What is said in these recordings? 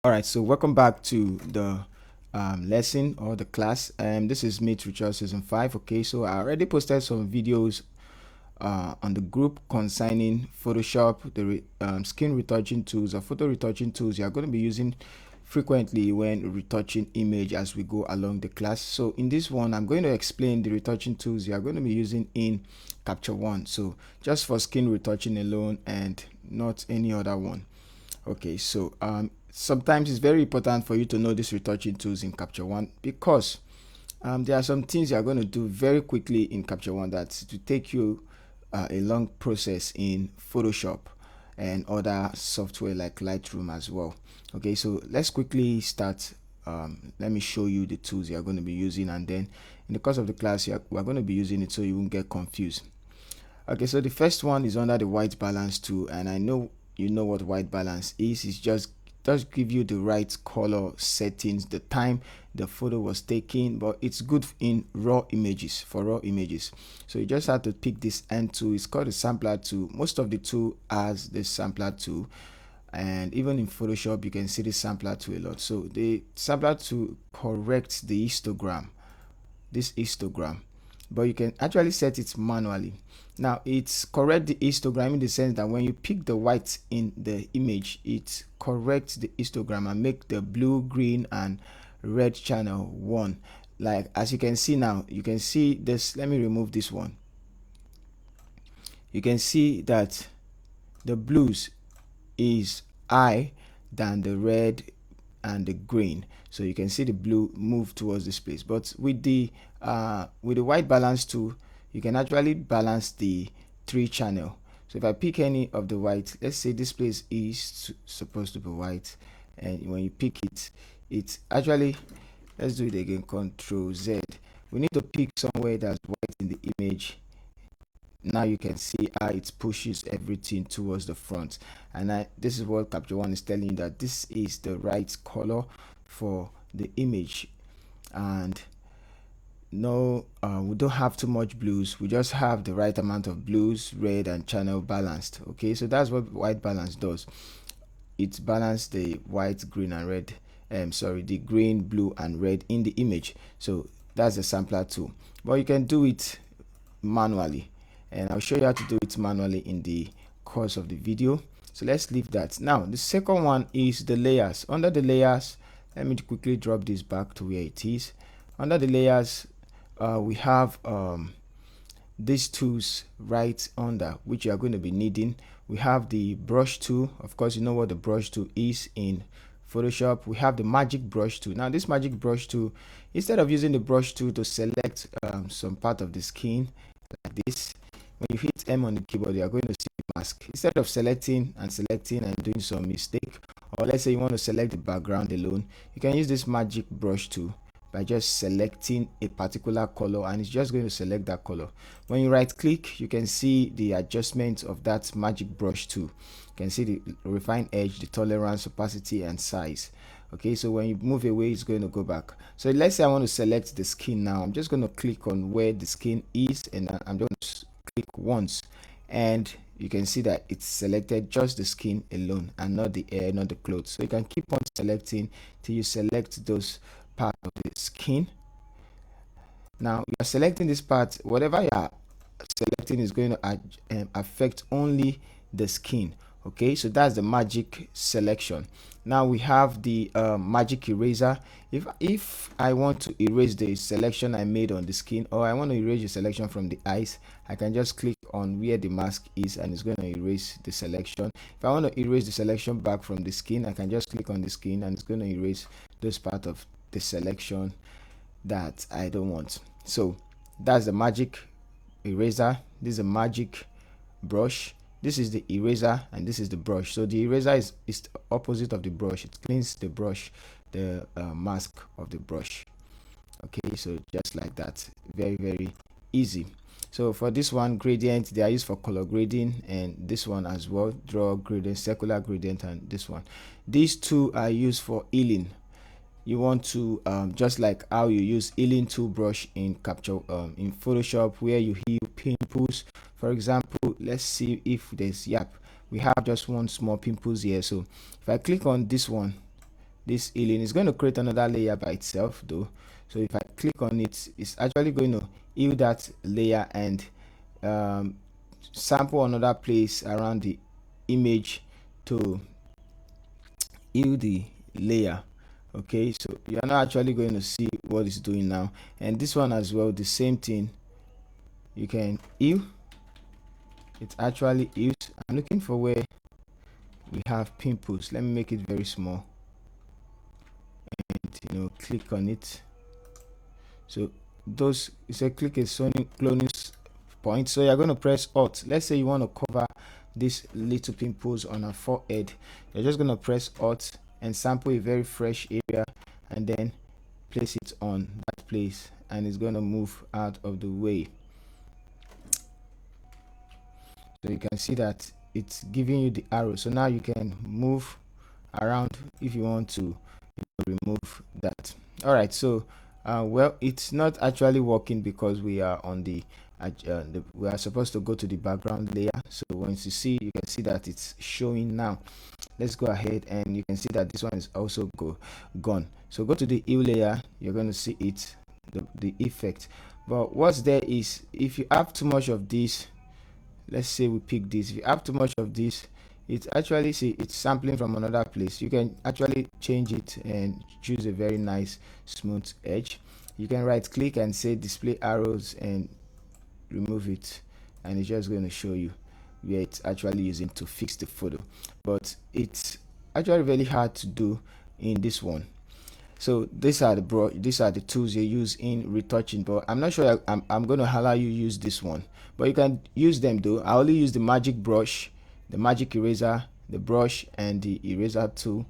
All right, so welcome back to the lesson or the class. This is me, Retouch season 5. Okay, so I already posted some videos on the group concerning Photoshop, the skin retouching tools or photo retouching tools you are going to be using frequently when retouching image as we go along the class. So in this one, I'm going to explain the retouching tools you are going to be using in Capture One. So just for skin retouching alone and not any other one. Okay, so sometimes it's very important for you to know these retouching tools in Capture One because there are some things you are going to do very quickly in Capture One that to take you a long process in Photoshop and other software like Lightroom as well. Okay, so let's quickly start. Let me show you the tools you are going to be using, and then in the course of the class we are going to be using it so you won't get confused. Okay, so the first one is under the white balance tool, and I know you know what white balance is. It's just does give you the right color settings, the time the photo was taken, but it's good in raw images, for raw images. So you just have to pick this end tool. It's called the sampler tool. Most of the tool has the sampler tool, and even in Photoshop you can see the sampler tool a lot. So the sampler tool corrects the histogram, this histogram, but you can actually set it manually. Now it's correct the histogram in the sense that when you pick the white in the image, it corrects the histogram and make the blue, green and red channel one. Like as you can see now, you can see this. Let me remove this one. You can see that the blues is high than the red and the green, so you can see the blue move towards this place. But with the white balance tool, you can actually balance the 3 channel. So if I pick any of the white, let's say this place is supposed to be white, and when you pick it, it's actually, let's do it again, Control Z. We need to pick somewhere that's white in the image. Now you can see how it pushes everything towards the front, and this is what Capture One is telling you, that this is the right color for the image. And no, we don't have too much blues, we just have the right amount of blues, red and channel balanced. Okay, so that's what white balance does. It balances the white, green and red, the green, blue and red in the image. So that's the sampler tool, but you can do it manually, and I'll show you how to do it manually in the course of the video. So let's leave that. Now the second one is the layers. Under the layers, let me quickly drop this back to where it is. Under the layers, we have these tools right under, which you are going to be needing. We have the brush tool. Of course, you know what the brush tool is in Photoshop. We have the magic brush tool. Now this magic brush tool, instead of using the brush tool to select some part of the skin like this, when you hit M on the keyboard, you are going to see the mask. Instead of selecting and doing some mistake, or let's say you want to select the background alone, you can use this magic brush tool by just selecting a particular color, and it's just going to select that color. When you right click, you can see the adjustment of that magic brush tool. You can see the refine edge, the tolerance, opacity and size. Okay, so when you move away, it's going to go back. So let's say I want to select the skin now. I'm just going to click on where the skin is, and I'm going to click once, and you can see that it's selected just the skin alone and not the hair, not the clothes. So you can keep on selecting till you select those part of the skin. Now you are selecting this part. Whatever you are selecting is going to affect only the skin. Okay, so that's the magic selection. Now we have the magic eraser. If I want to erase the selection I made on the skin, or I want to erase the selection from the eyes, I can just click on where the mask is and it's going to erase the selection. If I want to erase the selection back from the skin, I can just click on the skin and it's going to erase those part of the selection that I don't want. So that's the magic eraser. This is a magic brush. This is the eraser and this is the brush. So the eraser is the opposite of the brush. It cleans the brush, the mask of the brush. Okay, so just like that, very easy. So for this one, gradient, they are used for color grading, and this one as well, draw gradient, circular gradient, and this one. These two are used for healing. You want to just like how you use healing tool brush in Capture in Photoshop, where you heal pimples. For example, let's see if there's we have just one small pimples here. So if I click on this one, this healing. It's going to create another layer by itself though. So if I click on it, it's actually going to heal that layer and sample another place around the image to heal the layer. Okay, so you're not actually going to see what it's doing now. And this one as well, the same thing. You can heal. It actually heals. I'm looking for where we have pimples. Let me make it very small and click on it. So those, it's a click a cloning point. So you're going to press Alt. Let's say you want to cover these little pimples on our forehead. You're just going to press Alt and sample a very fresh area and then place it on that place, and it's going to move out of the way. So you can see that it's giving you the arrow. So now you can move around if you want to remove that. All right, so well, it's not actually working because we are on we are supposed to go to the background layer. So once you can see that it's showing now. Let's go ahead, and you can see that this one is also gone. So go to the hue layer, you're going to see it, the effect. But what's there is, if you have too much of this, let's say we pick this, if you have too much of this, it's actually, see, it's sampling from another place. You can actually change it and choose a very nice smooth edge. You can right click and say display arrows and remove it, and it's just going to show you where it's actually using to fix the photo. But it's actually really hard to do in this one. So these are the tools you use in retouching, but I'm not sure I'm going to allow you use this one, but you can use them though. I only use the magic brush, the magic eraser, the brush, and the eraser tool.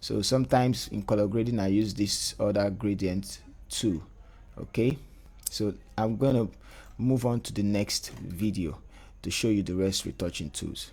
So sometimes in color grading I use this other gradient too. Okay, so I'm going to move on to the next video to show you the rest retouching tools.